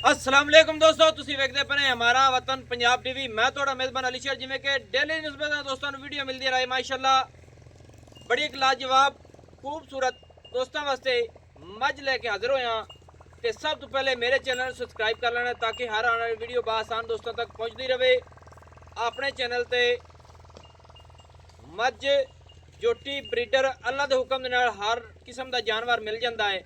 अस्सलाम वालेकुम दोस्तों, ਤੁਸੀਂ ਵੇਖਦੇ ਪਏ ਹਮਾਰਾ ਵਤਨ ਪੰਜਾਬ ਟੀਵੀ। ਮੈਂ ਤੁਹਾਡਾ ਮੇਜ਼ਬਾਨ ਅਲੀ ਸ਼ੇਰ। ਜਿਵੇਂ ਕਿ ਡੇਲੀ ਨਿਸਬਤ ਦੋਸਤਾਂ ਨੂੰ ਵੀਡੀਓ ਮਿਲਦੀ ਰਹੇ ਮਾਸ਼ਾਅੱਲਾ, ਬੜੀ ਇੱਕ ਲਾਜਵਾਬ ਖੂਬਸੂਰਤ ਦੋਸਤਾਂ ਵਾਸਤੇ ਮੱਝ ਲੈ ਕੇ ਹਾਜ਼ਰ ਹੋਇਆ। ਤੇ ਸਭ ਤੋਂ ਪਹਿਲੇ ਮੇਰੇ ਚੈਨਲ ਨੂੰ ਸਬਸਕ੍ਰਾइब ਕਰ ਲੈਣਾ ਤਾਂ ਕਿ ਹਰ ਆਉਣ ਵਾਲੀ ਵੀਡੀਓ ਬਾਸਾਨ ਦੋਸਤਾਂ ਤੱਕ ਪਹੁੰਚਦੀ ਰਹੇ। ਆਪਣੇ ਚੈਨਲ ਤੇ ਮੱਝ ਜੋਟੀ ਬਰੀਡਰ ਅੱਲਾ ਦੇ ਹੁਕਮ ਦੇ ਨਾਲ ਹਰ ਕਿਸਮ ਦਾ ਜਾਨਵਰ ਮਿਲ ਜਾਂਦਾ ਹੈ।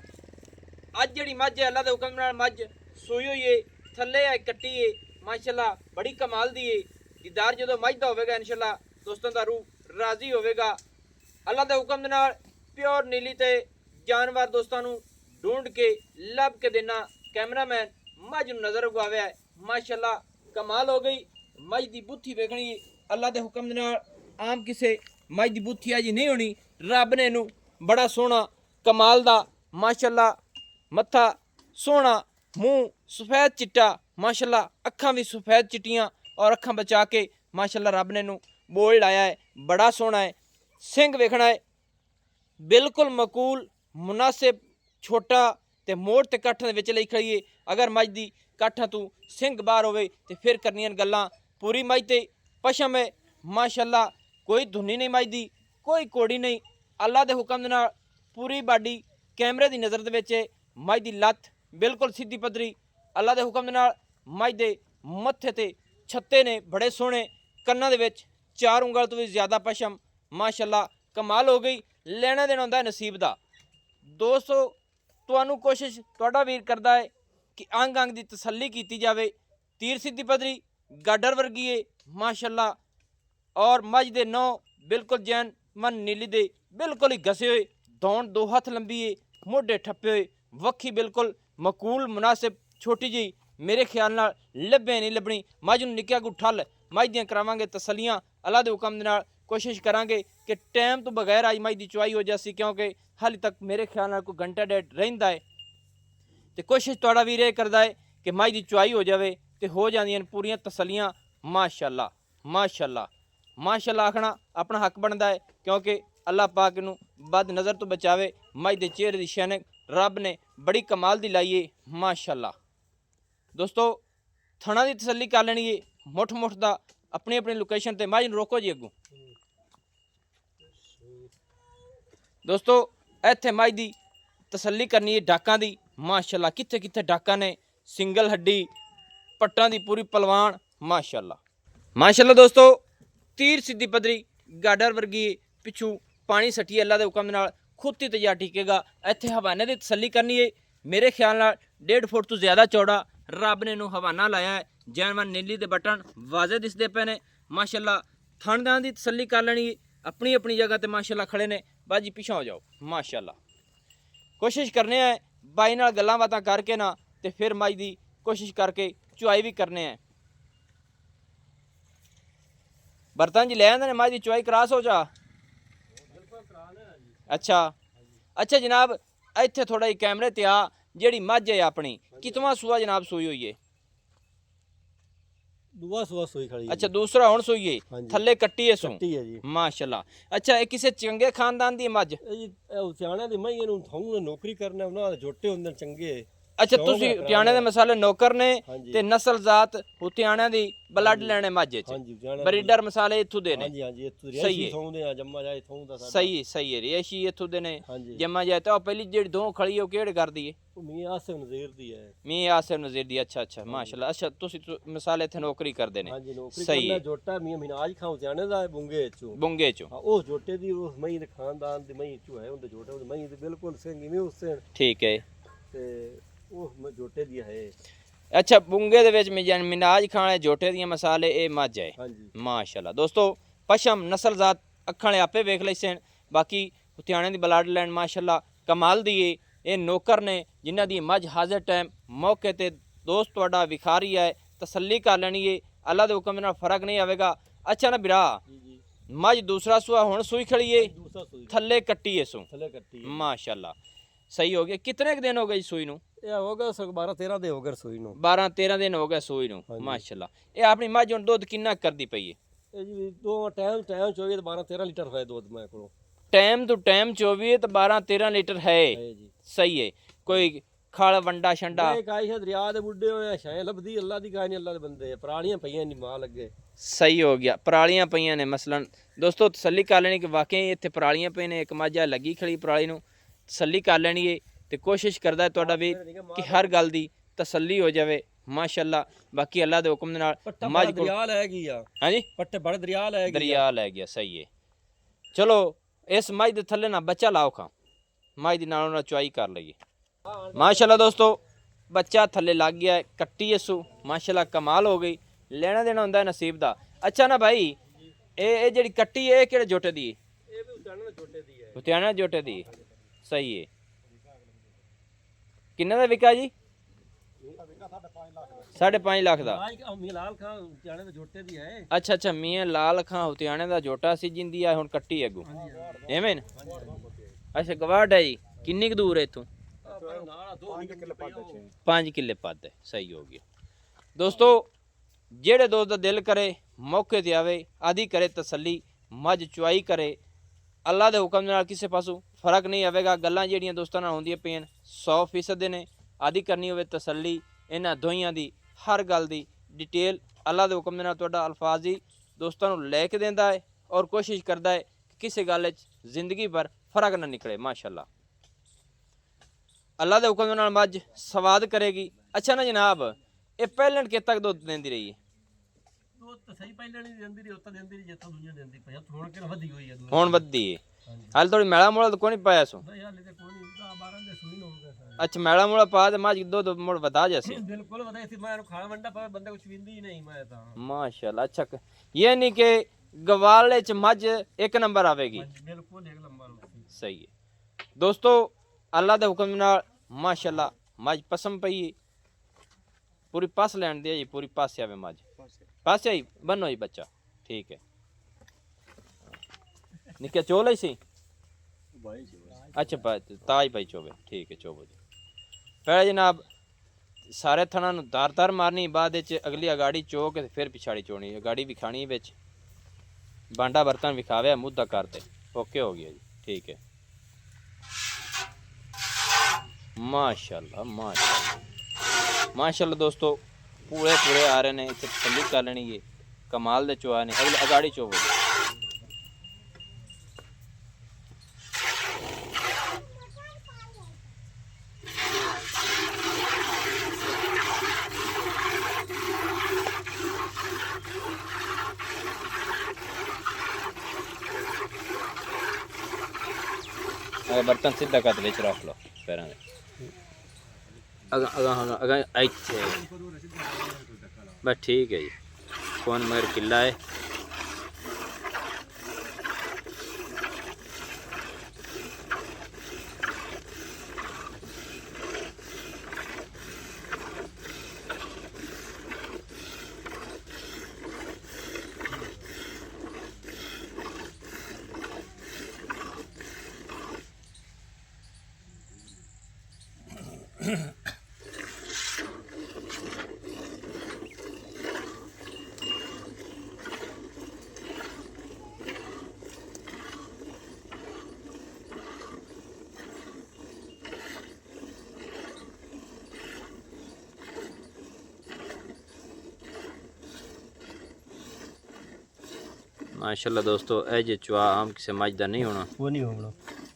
ਅੱਜ ਜਿਹੜੀ ਮੱਝ ਹੈ ਅੱਲਾ ਦੇ ਹੁਕਮ ਨਾਲ ਮੱਝ सोई हुई है, थले है कट्टी है माशाल्लाह, बड़ी कमाल दी है। दीदार जो मझ का होगा इंशाल्लाह दोस्तों का रूह राजी होगा। अल्लाह के हुक्म के नाल प्योर नीली ते जानवर दोस्तों नू ढूंढ के लभ के देना कैमरामैन मझ नू नज़र उगाया है। माशाल्लाह कमाल हो गई। मझ की बुत्थी वेखनी अल्लाह के हुक्म के नाल आम किसे मझ की बुत्थी अजी नहीं होनी। रब ने नू बड़ा सोहना कमाल दा माशाल्लाह मत्था सोहना, मुँह सफ़ैद चिट्टा माशाल्लाह, अखां भी सफ़ैद चिट्टियाँ और अखां बचा के माशाल्लाह रब ने नू बोल लाया है। बड़ा सोहना है। सिंग वेखना है बिल्कुल मकूल मुनासिब, छोटा ते मोड़ ते कट्ठ दे विच लई खड़ी है। अगर मझ दी कट्ठां तू सिंग बाहर होवे ते फिर करनियां गल्लां। पूरी मझ ते पशम है माशाल्लाह, कोई धुनी नहीं मझ दी, कोई कोड़ी नहीं। अल्लाह दे हुक्म दे नाल पूरी बाडी कैमरे दी नज़र दे विच है। मझ दी लत्त बिल्कुल सीधी पद्धरी। अल्लाह के हुक्म नाल मझ दे मत्थे ते छत्ते ने बड़े सोहने, कन्नां दे विच 4 उंगल तो भी ज़्यादा पशम माशाल्लाह कमाल हो गई। लेना देना होंदा है नसीब दा। दोस्तों तुहानू कोशिश तुहाडा वीर करदा है कि अंग अंग की तसल्ली की जाए। तीर सीधी पद्धरी गाडर वर्गी है माशाल्लाह, और मझ दे नौ बिल्कुल जैन मन नीली दे बिल्कुल ही घसे हुए, दौड़ 2 हथ लंबी है, मोढे ठप्पे हुए, वक्खी बिल्कुल मकूल मुनासिब छोटी जी। मेरे ख्याल नाल लभे नहीं लभनी। मझ नूं निक्किया कु ठल मझ दियां करावांगे तसलियां अल्लाह दे हुक्म दे नाल। कोशिश करांगे कि टाइम तो बगैर आज मझ दी चुआई हो जासी, क्योंकि हाली तक मेरे ख्याल नाल कोई घंटा डेढ़ रहिंदा है। तो कोशिश तुहाडा वीर ये करदा है कि मझ दी चुआई हो जाए तो हो जांदियां पूरियां तसलियां माशाल्लाह माशाल्लाह माशाल्लाह। आखना अपना हक बनता है, क्योंकि अल्लाह पाक नूं बद नज़र तो बचावे। मझ दे चेहरे दी शैनक रब ने बड़ी कमाल दी लाई है माशाल्लाह। दोस्तों थणा की तसली कर लेनी है मुठ मुठ का अपनी अपनी लोकेशन ते। मझ नूं रोको जी अगों। दोस्तों इत्थे मझ की तसली करनी है डाकां दी माशाल्लाह। कित्थे कित्थे डाकां ने, सिंगल हड्डी पट्टां दी पूरी पलवान माशाल्लाह माशाल्लाह। दोस्तों तीर सीधी पद्धरी गाडर वर्गी पिछू पानी सट्टी अल्लाह के हुक्म नाल खुद ही तैयार टिकेगा। इत्थे हवाने की तसली करनी है। मेरे ख्याल नाल 1.5 फुट तो ज़्यादा चौड़ा रब ने नूं हवाना लाया है। जैनवन नीली दे बटन वाजे दिसदे पे ने माशाल्लाह। थानदान की तसली कर लेनी अपनी अपनी जगह ते माशाल्लाह खड़े ने। बाजी पिछा हो जाओ माशाल्लाह। कोशिश करने हैं बाई नाल गल्लां बातां करके ना ते फिर मझ दी कोशिश करके चुआई भी करने हैं। बर्तन जी ले आंदे ने मझ दी चुआई क्रॉस हो जा। अच्छा अच्छा जनाब, इत्थे थोड़ा जी कैमरे ते आ। जेड़ी मझ है अपनी कितवां सूआ जनाब सूई हुई है? दूआ सूआ सूई खड़ी है। अच्छा दूसरा हुण सूई है, थल्ले कट्टी है सू कट्टी है जी माशाल्लाह। अच्छा ये किसे चंगे खानदान दी मझ? उचाणा दी मई इहनूं थों नौकरी करना उन्हां दे जोटे हुंदे चंगे। अच्छा तुसी उतियाणे दे मसाले नौकर ने ते नस्ल जात उतियाणे दी ब्लड लेने मझ च ब्रीडर मसाले इत्थों दे ने। सही है थों दे जम्मा जाए थों दा सही है रियाशी इत्थों दे ने जम्मा जाए। तो पहली जेड़ी दो खड़ी है ओ केड़ करदी है? मियां आसिफ नज़ीर दी है। मियां आसिफ नज़ीर दी। अच्छा अच्छा माशाल्लाह। अच्छा तुसी मसाले इत्थे नौकरी करदे ने? सही है। जोटा मियां मिनाज खां उतियाणे दा बुंगे चो ओ जोटे दी उस मई दे खानदान दी मई चो है। उंदे जोटे उंदे मई दे बिल्कुल सिंह में उससे ठीक है ते ਉਹ ਜੋਟੇ ਦੀ ਹੈ। अच्छा बुंगे दे विच मिनाज खाने जोटे दियां मसाले ए मझ है माशाल्लाह। दोस्तों पशम नस्ल जात अखां वाले आपे वेख लई सन। बाकी उतियाणे दी ब्लड लाइन माशाल्लाह कमाल दी है। ये नौकर ने जिन्हां दी मझ हाजिर टाइम मौके ते दोस्त तुहाडा विखारी है, तसल्ली कर लेनी है। अल्लाह दे हुक्म नाल फर्क नहीं आवेगा। अच्छा ना बिरा मझ दूसरा सूआ हुण सूई खड़ी है, थल्ले कट्टी है सू माशाल्लाह। सही हो गया। कितने दिन हो गए सूई नूं? हो गया 12-13 दिन हो गए सूई नूं। 12-13 दिन हो गए सूई नूं माशाल्लाह। ये अपनी मझ हुण दुध किन्ना करदी पई है? जी दो टाइम 24 12-13 लीटर है दूध मैं कोलों। टाइम तो टाइम 24 तो 12-13 लीटर है। जी सही है। कोई ਖਲ ਵੰਡਾ ਛੰਡਾ ਇਹ ਕਾਈ ਹੈ ਦਰਿਆ ਦੇ ਬੁੱਢੇ ਹੋਏ ਸ਼ਾਇ ਲੱਭਦੀ ਅੱਲਾ ਦੀ ਕਾਇ ਨਹੀਂ ਅੱਲਾ ਦੇ ਬੰਦੇ ਪੁਰਾਣੀਆਂ ਪਈਆਂ ਨਹੀਂ ਮਾਂ ਲੱਗੇ ਸਹੀ ਹੋ ਗਿਆ ਪਰਾਲੀਆਂ ਪਈਆਂ ਨੇ ਮਸਲਨ ਦੋਸਤੋ ਤਸੱਲੀ ਕਰ ਲੈਣੀ ਕਿ ਵਾਕਈ ਇੱਥੇ ਪਰਾਲੀਆਂ ਪਈਆਂ ਨੇ ਇੱਕ ਮਾਝਾ ਲੱਗੀ ਖੜੀ ਪਰਾਲੀ ਨੂੰ ਤਸੱਲੀ ਕਰ ਲੈਣੀ ਹੈ ਤੇ ਕੋਸ਼ਿਸ਼ ਕਰਦਾ ਤੁਹਾਡਾ ਵੀ ਕਿ ਹਰ ਗੱਲ ਦੀ ਤਸੱਲੀ ਹੋ ਜਾਵੇ ਮਾਸ਼ਾਅੱਲਾ ਬਾਕੀ ਅੱਲਾ ਦੇ ਹੁਕਮ ਦੇ ਨਾਲ ਮੱਝ ਦਰਿਆ ਲੈ ਗਈ ਆ ਹਾਂਜੀ ਪੱਟੇ ਬੜੇ ਦਰਿਆ ਲੈ ਗਈ ਦਰਿਆ ਲੈ ਗਿਆ ਸਹੀ ਹੈ ਚਲੋ ਇਸ ਮੱਝ ਦੇ ਥੱਲੇ ਨਾ ਬੱਚਾ ਲਾਓ ਖਾਂ ਮੱਝ ਦੀ ਨਾਲੋਂ ਨਾਲ ਚੁਆਈ ਕਰ ਲਈਏ ਮਾਸ਼ਾਅੱਲਾ ਦੋਸਤੋ ਬੱਚਾ ਥੱਲੇ ਲੱਗ ਗਿਆ ਕੱਟੀ ਇਸੂ ਮਾਸ਼ਾਅੱਲਾ ਕਮਾਲ ਹੋ ਗਈ ਲੈਣਾ ਦੇਣਾ ਹੁੰਦਾ ਨਸੀਬ ਦਾ ਅੱਛਾ ਨਾ ਭਾਈ ਇਹ ਜਿਹੜੀ ਕੱਟੀ ਇਹ ਕਿਹੜੇ ਜੋਟੇ ਦੀ ਇਹ ਵੀ ਉਤਿਆਣਾ ਜੋਟੇ ਦੀ ਹੈ ਉਤਿਆਣਾ ਜੋਟੇ ਦੀ ਸਹੀ ਹੈ ਕਿੰਨੇ ਦਾ ਵਿਕਾ ਜੀ 5.5 ਲੱਖ ਦਾ ਮੀਆਂ ਲਾਲ ਖਾਂ ਉਤਿਆਣੇ ਦੇ ਜੋਟੇ ਦੀ ਹੈ ਅੱਛਾ ਮੀਆਂ ਲਾਲ ਖਾਂ ਉਤਿਆਣੇ ਦਾ ਜੋਟਾ ਸੀ ਜਿੰਦੀ ਆ ਹੁਣ ਕੱਟੀ ਅੱਗੂ ਐਵੇਂ ਅੱਛਾ ਗਵਾੜ ਹੈ ਜੀ ਕਿੰਨੀ ਕੁ ਦੂਰ ਹੈ ਇੱਥੋਂ 5 ਕਿੱਲੇ ਪੱਦ ਹੈ ਸਹੀ ਹੋ ਗਿਆ ਦੋਸਤੋ ਜਿਹੜੇ ਦੋਸਤ ਦਾ ਦਿਲ ਕਰੇ ਮੌਕੇ ਤੇ ਆਵੇ ਆਦੀ ਕਰੇ ਤਸੱਲੀ ਮੱਝ ਚੁਆਈ ਕਰੇ ਅੱਲਾ ਦੇ ਹੁਕਮ ਨਾਲ ਕਿਸੇ ਪਾਸੋਂ ਫਰਕ ਨਹੀਂ ਆਵੇਗਾ ਗੱਲਾਂ ਜਿਹੜੀਆਂ ਦੋਸਤਾਂ ਨਾਲ ਹੁੰਦੀਆਂ ਪਈਆਂ 100% ਦੇ ਨੇ ਆਦੀ ਕਰਨੀ ਹੋਵੇ ਤਸੱਲੀ ਇਹਨਾਂ ਦੋਈਆਂ ਦੀ ਹਰ ਗੱਲ ਦੀ ਡਿਟੇਲ ਅੱਲਾ ਦੇ ਹੁਕਮ ਨਾਲ ਤੁਹਾਡਾ ਅਲਫਾਜ਼ੀ ਦੋਸਤਾਂ ਨੂੰ ਲੈ ਕੇ ਦਿੰਦਾ ਹੈ ਔਰ ਕੋਸ਼ਿਸ਼ ਕਰਦਾ ਹੈ ਕਿ ਕਿਸੇ ਗੱਲ 'ਚ ਜ਼ਿੰਦਗੀ ਭਰ ਫਰਕ ਨਾ ਨਿਕਲੇ ਮਾਸ਼ਾਅੱਲਾ ਅੱਲਾ ਦੇ ਹੁਕਮ ਨਾਲ ਮੱਝ ਸਵਾਦ ਕਰੇਗੀ ਅੱਛਾ ਨਾ ਜਨਾਬ ਇਹ ਪਹਿਲਣ ਕਿ ਤੱਕ ਦੁੱਧ ਦਿੰਦੀ ਰਹੀ ਹੈ ਦੁੱਧ ਤਾਂ ਸਹੀ ਪਹਿਲਣ ਨਹੀਂ ਦਿੰਦੀ ਰਹੀ ਉੱਤਾ ਦਿੰਦੀ ਰਹੀ ਜਿੱਥੋਂ ਦੁਨੀਆ ਦਿੰਦੀ ਪਈ ਹੁਣ ਕਿ ਵਧੀ ਹੋਈ ਹੈ ਹੁਣ ਵੱਧਦੀ ਹੈ ਹਾਲ ਥੋੜੀ ਮੈਲਾ ਮੋਲਾ ਤਾਂ ਕੋਈ ਨਹੀਂ ਪਾਇਆ ਸੋ ਨਹੀਂ ਹਾਲੇ ਤੇ ਕੋਈ ਨਹੀਂ 12 ਦੇ ਸੂਈ ਹੋ ਗਏ ਸਾਰੇ ਅੱਛਾ ਮੈਲਾ ਮੋਲਾ ਪਾ ਤੇ ਮੱਝ ਦੁੱਧ ਮੁੜ ਵਧਾ ਜਾਸੀ ਬਿਲਕੁਲ ਵਧਾਈ ਸੀ ਮੈਂ ਖਾਣਾ ਵੰਡਾ ਪਾਵੇ ਬੰਦੇ ਕੁਛ ਵਿੰਦੀ ਨਹੀਂ ਮੈਂ ਤਾਂ ਮਾਸ਼ਾਅੱਲਾ ਅੱਛਾ ਇਹ ਨਹੀਂ ਕਿ ਗਵਾਲੇ ਚ ਮੱਝ ਇੱਕ ਨੰਬਰ ਆਵੇਗੀ ਬਿਲਕੁਲ ਇੱਕ ਨੰਬਰ ਸਹੀ ਹੈ ਦੋਸਤੋ ਅੱਲਾ ਦੇ ਹੁਕਮ ਨਾਲ ਮਾਸ਼ਾਅੱਲਾ ਮੱਝ ਪਸੰਦ ਪਈ ਪੂਰੀ ਪਾਸ ਲੈਣ ਦੇ ਜੀ ਪੂਰੀ ਪਾਸੇ ਆਵੇ ਮੱਝ ਪਾਸੇ ਆਈ ਬੰਨੋ ਜੀ ਬੱਚਾ ਠੀਕ ਹੈ ਨਿੱਕੇ ਚੋਲ ਹੀ ਸੀ ਅੱਛਾ ਤਾਜ ਭਾਈ ਚੋਵੇ ਠੀਕ ਹੈ ਚੋਵੋ ਜੀ ਪਹਿਲੇ ਜਨਾਬ ਸਾਰੇ ਥਣਾ ਨੂੰ ਦਾਰ ਮਾਰਨੀ ਬਾਅਦ ਵਿੱਚ ਅਗਲੀ ਅਗਾੜੀ ਚੋ ਕੇ ਫਿਰ ਪਿਛਾੜੀ ਚੋਣੀ ਅਗਾੜੀ ਵਿਖਾਣੀ ਵਿੱਚ ਬਾਂਡਾ ਬਰਤਨ ਵਿਖਾਵੇ ਮੁੱਦਾ ਕਰਤੇ ਓਕੇ ਹੋ ਗਿਆ ਜੀ ਠੀਕ ਹੈ ਮਾਸ਼ਾਅੱਲਾ ਮਾਸ਼ਾਅੱਲਾ ਦੋਸਤੋ ਪੂਰੇ ਆ ਰਹੇ ਨੇ ਇੱਥੇ ਤਸੱਲੀ ਕਰ ਲੈਣੀ ਹੈ ਕਮਾਲ ਦੇ ਚੋਆ ਨੇ ਅਗਲੀ ਅਗਾੜੀ ਚੋਵੋ बर्तन सीधा कर विच रख लो पैरों अगा इतने बस ठीक है जी कौन मगर किला है माशाल्लाह दोस्तों ए जे चुआ आम किसी मज का नहीं होना वो नहीं होना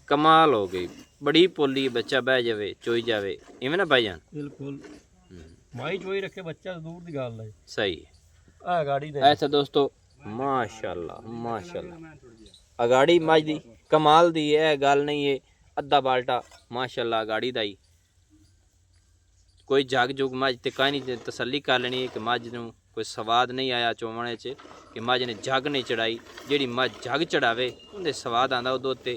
कमाल हो गई बड़ी पोली बच्चा बह जावे चोई जावे इवें ना भाईजान बिल्कुल माई चोई रखे बच्चा दूर की गल है सही आ गाड़ी दे ऐसा दोस्तों माशाल्लाह अगाड़ी मज दी कमाल दी है गल नहीं है अद्धा बाल्टा माशाल्लाह अगाड़ी दा ही कोई जग जुग मज ते काई नहीं तसल्ली कर लेनी है कि मज नूं कोई स्वाद नहीं आया चोवणे च कि मज ने जग नहीं चढ़ाई जिहड़ी मज जग चढ़ावे उहदे स्वाद आंदा उहदे उत्ते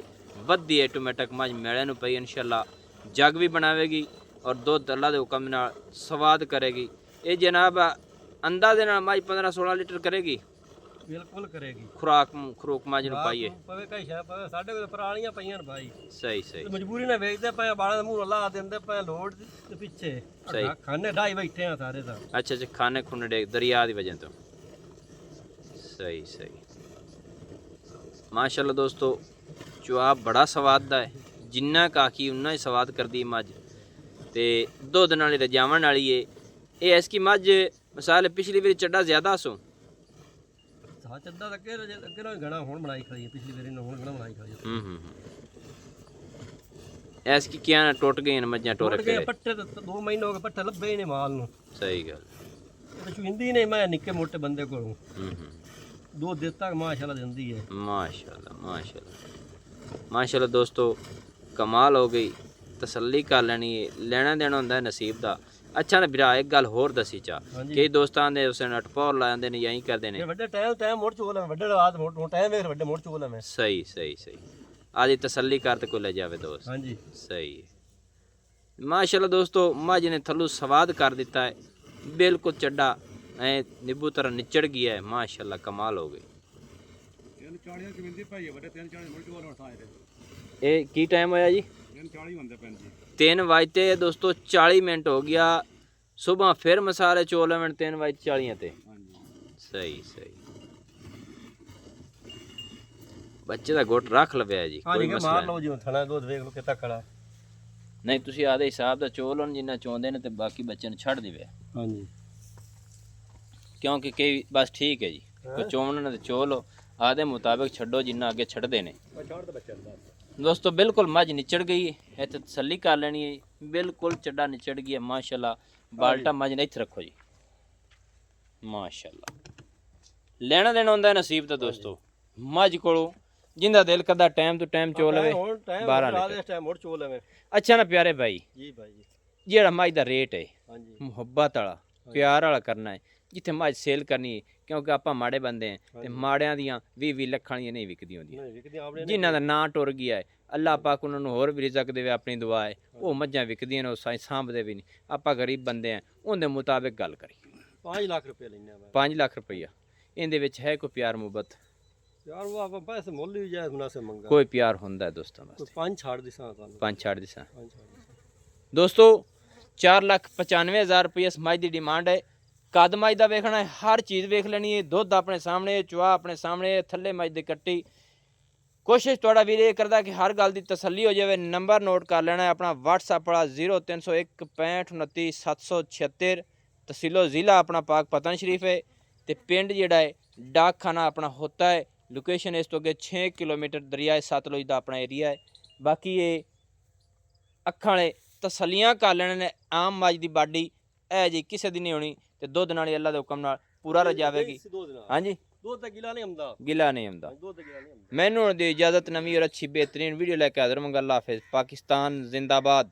वधी ऑटोमैटिक मज मेले नूं पई इंशाअल्लाह जग भी बनावेगी और दुध अल्लाह दे हुक्म नाल स्वाद करेगी ये जनाब अंदाजे नाल मज 15-16 लीटर करेगी बिल्कुल करेगी खुराक मज नूं पाईए पवे कई शे पवे साडे कोल पुराणियां पईयां ने भाई सही मजबूरी नाल वेचदे पए बालां दे मूंह ला दिंदे पए लोड ते पिछे सही खाने ढाई बैठे हैं सारे दा अच्छा खाने खुने दरिया दी वजह तो सही माशाल्लाह दोस्तों चुआ बड़ा स्वाद दा है जिन्ना काकी उन्ना ही स्वाद कर दी मज ਤੇ ਦੁੱਧ ਨਾਲ ਰਜਾਵਣ ਵਾਲੀ ਏ। ਇਹ ਐਸ ਕੀ ਮੱਝ ਮਿਸਾਲ ਪਿਛਲੀ ਵਾਰੀ ਚੱਡਾ ਜ਼ਿਆਦਾ ਸੋ ਹਾਂ ਚੱਡਾ ਤਾਂ ਅੱਗੇ ਨਾਲ ਗਣਾ ਹੁਣ ਬਣਾਈ ਖਾਈ ਪਿਛਲੀ ਵਾਰੀ ਹੁਣ ਗਣਾ ਬਣਾਈ ਖਾਈ ਐਸ ਕੀ ਕਿਆ ਨਾ ਟੁੱਟ ਗਏ ਨੇ ਮੱਝਾਂ ਟੋਰੇ ਗਏ ਪੱਠੇ ਤਾਂ 2 ਮਹੀਨੇ ਹੋ ਗਏ ਪੱਠੇ ਲੱਭੇ ਨੇ ਮਾਲ ਨੂੰ ਸਹੀ ਗੱਲ ਤੇ ਚੁੰਦੀ ਨੇ ਮੈਂ ਨਿੱਕੇ ਮੋਟੇ ਬੰਦੇ ਕੋਲੋਂ ਦੋ ਦਿੱਤਾ ਮਾਸ਼ਾਅੱਲਾ ਦਿੰਦੀ ਹੈ माशाल्लाह माशाल्लाह माशाल्लाह दोस्तों कमाल हो गई तसल्ली कर लेनी है लेना देना होंदा है नसीब दा अच्छा ना भरा एक गल होर दसी चा कई दोस्तां दे उस अटपौर ला जांदे ने यही करदे ने ਵੱਡੇ ਟਾਈਮ ਮੋੜ ਚੋਲ ਹੈ ਵੱਡੇ ਰਾਤ ਮੋੜ ਟਾਈਮ ਵੇਖ ਵੱਡੇ ਮੋੜ ਚੋਲ ਹੈ ਮੈਂ सही सही सही आज तसल्ली कर ते कोई ले जावे दोस्त ਹਾਂਜੀ सही है माशाल्लाह दोस्तों मझ ने थल्लू स्वाद कर दिता है बिल्कुल चड्डा ऐ नींबू तरह निचड़ गया है माशाल्लाह कमाल हो गई 40 ਕਿੰਦੀ ਭਾਈ ਵੱਡੇ 40 ਮੋੜ ਚੋਲ ਹੁਣ ਸਾਇ ये की टाइम होया जी 40 ਹੁੰਦੇ ਪੈਣ ਜੀ 3 बजते दोस्तों 40 मिनट हो गया सुबह फिर मसाले चोल में 3 बज 40 ते सही सही बच्चे का गोट रख लवे जी कोई मसला मार लो जी थना दूध देख लो कितना खड़ा नहीं तुसी आदे हिसाब दा चोल होन जिन्ना चोंदे ने ते बाकी बच्चे ने छड़ दिवे हां जी क्योंकि कई बस ठीक है जी कोई चोमन ने चोल आदे मुताबिक छड्डो जिन्ना आगे छड़दे ने छड़ दे बच्चे दा दोस्तों बिल्कुल मझ निचड़ गई है तो तसल्ली कर लेनी है बिल्कुल चड्डा निचड़ गया माशाल्लाह बाल्टा मझ ने इत्थे रखो जी माशाल्लाह लेना देना होंदा है नसीब दा दोस्तों मझ कोलों जिंदा दिल करदा टाइम तो टाइम चोल लवे 12 रात इस टाइम मोड़ चोल है अच्छा ना प्यारे भाई जी भाई जी जेड़ा मझ दा रेट है हां जी मुहब्बत वाला प्यार वाला करना है जिथे मझ सेल करनी है क्योंकि आपां माड़े बंदे हैं ते माड़ियां दियां 20-20 ਲੱਖਾਂ ਦੀਆਂ ਨਹੀਂ ਵਿਕਦੀਆਂ ਹੁੰਦੀਆਂ ਜਿਨ੍ਹਾਂ ਦਾ ਨਾਂ ਟੁਰ ਗਿਆ ਹੈ ਅੱਲਾਹ ਪਾਕ ਉਹਨਾਂ ਨੂੰ ਹੋਰ ਵੀ ਰਿਜ਼ਕ ਦੇਵੇ ਆਪਣੀ ਦੁਆ ਹੈ ਉਹ ਮੱਝਾਂ ਵਿਕਦੀਆਂ ਨੇ ਉਹ ਸਾਂਭਦੇ ਵੀ ਨਹੀਂ ਆਪਾਂ ਗਰੀਬ ਬੰਦੇ ਆ ਉਹਦੇ ਮੁਤਾਬਿਕ ਗੱਲ ਕਰੀ 5 ਲੱਖ ਰੁਪਏ ਲੈਣਾ ਮੈਂ 5 ਲੱਖ ਰੁਪਈਆ ਇਹਦੇ ਵਿੱਚ ਹੈ ਕੋਈ ਪਿਆਰ ਮੁਹੱਬਤ ਯਾਰ ਉਹ ਆਪਾਂ ਪੈਸੇ ਮੁੱਲ ਵੀ ਜਾਇਜ਼ ਮੁਨਾਸਿਬ ਮੰਗਾ ਕੋਈ ਪਿਆਰ ਹੁੰਦਾ ਹੈ ਦੋਸਤਾਂ ਵਾਸਤੇ ਕੋਈ 5 ਛੱਡ ਦਿਸਾਂ ਤੁਹਾਨੂੰ 5 ਛੱਡ ਦਿਸਾਂ ਦੋਸਤੋ 4,95,000 ਰੁਪਏ ਇਸ ਮੱਝ ਦੀ ਡਿਮਾਂਡ ਹੈ कद मझ का वेखना है हर चीज़ वेख लेनी है दुध अपने सामने चुहा अपने सामने थले मझ दी कट्टी कोशिश थोड़ा वीर ये करता कि हर गल की तसल्ली हो जाए नंबर नोट कर लेना है अपना WhatsApp वाला 0301 65 29 776 तहसीलो ज़िला अपना पाक पतन शरीफ है तो पिंड जेड़ा है डाक खाना अपना होता है लोकेशन इस तो अगे 6 किलोमीटर दरियाए सतलुज का अपना एरिया है बाकी ये अखां वाले तसल्लियां कर लेने ने आम मझ की बाडी है जी किसी दी नहीं होनी ते दुध नाल अल्लाह दे हुक्म नाल पूरा रजावेगी हां जी दुध गिला नहीं आंदा गिला नहीं आंदा मैनू हुण दी इजाजत नवीं और अच्छी बेहतरीन वीडियो लेके हाज़र मंगा अल्लाह हाफिज़ पाकिस्तान जिंदाबाद।